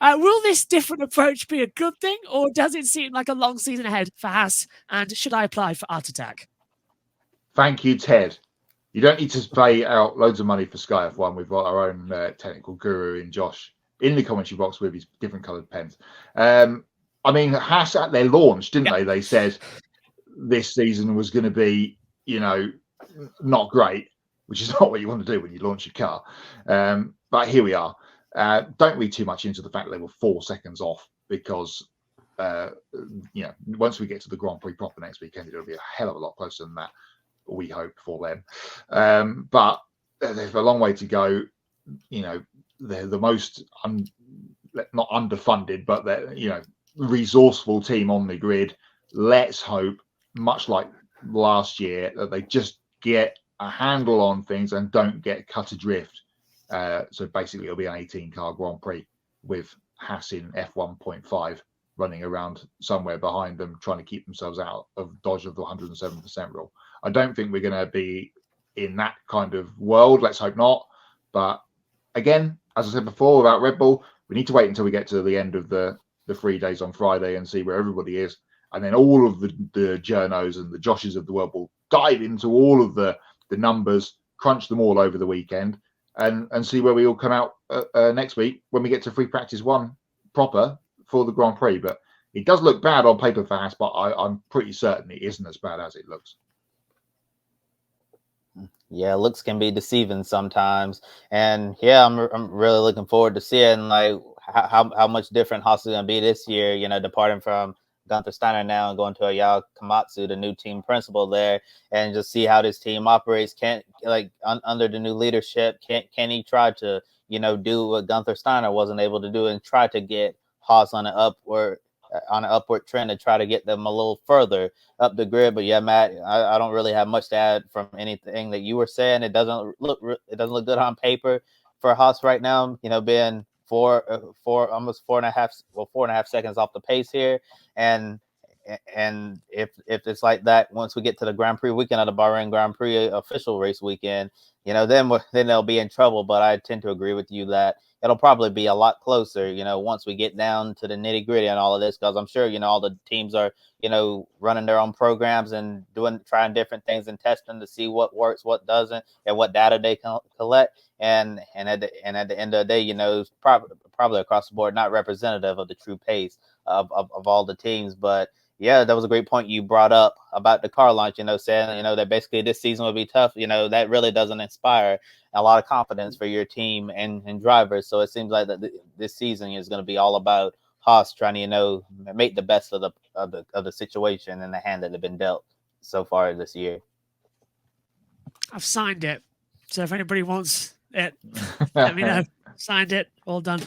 Will this different approach be a good thing, or does it seem like a long season ahead for Haas? And should I apply for Art Attack? Thank you, Ted. You don't need to pay out loads of money for Sky F1. We've got our own technical guru in Josh in the commentary box with his different coloured pens. I mean, Haas at their launch, didn't they? They said this season was going to be, not great, which is not what you want to do when you launch your car. But here we are. Don't read too much into the fact that they were 4 seconds off because, once we get to the Grand Prix proper next weekend, it'll be a hell of a lot closer than that. We hope for them. But there's a long way to go. They're the most not underfunded, but they're resourceful team on the grid. Let's hope, much like last year, that they just get a handle on things and don't get cut adrift. So basically, it'll be an 18-car Grand Prix with Haas in F1.5 running around somewhere behind them, trying to keep themselves out of dodge of the 107% rule. I don't think we're going to be in that kind of world. Let's hope not. But again, as I said before about Red Bull, we need to wait until we get to the end of the 3 days on Friday and see where everybody is. And then all of the journos and the Joshes of the world will dive into all of the numbers, crunch them all over the weekend, and see where we all come out next week when we get to free practice 1 proper for the Grand Prix. But it does look bad on paper for Haas, but I'm pretty certain it isn't as bad as it looks. Yeah, looks can be deceiving sometimes, and yeah, I'm really looking forward to seeing like how much different Haas is going to be this year. Departing from Gunther Steiner now and going to Ayao Komatsu, the new team principal there, and just see how this team operates. Under the new leadership, can he try to do what Gunther Steiner wasn't able to do and try to get Haas on an upward trend and try to get them a little further up the grid. But yeah, Matt, I don't really have much to add from anything that you were saying. It doesn't look good on paper for Haas right now, being almost 4.5 seconds off the pace here. And if it's like that, once we get to the Grand Prix weekend of the Bahrain Grand Prix official race weekend, then they'll be in trouble. But I tend to agree with you that it'll probably be a lot closer, once we get down to the nitty gritty and all of this, because I'm sure, all the teams are, running their own programs and trying different things and testing to see what works, what doesn't, and what data they can collect. And at the end of the day, it's probably across the board, not representative of the true pace of all the teams. But yeah, that was a great point you brought up about the car launch, saying, that basically this season will be tough. That really doesn't inspire a lot of confidence for your team and drivers. So it seems like that this season is going to be all about Haas trying to, make the best of the situation and the hand that they've been dealt so far this year. I've signed it. So if anybody wants it, let me know. Signed it. All done.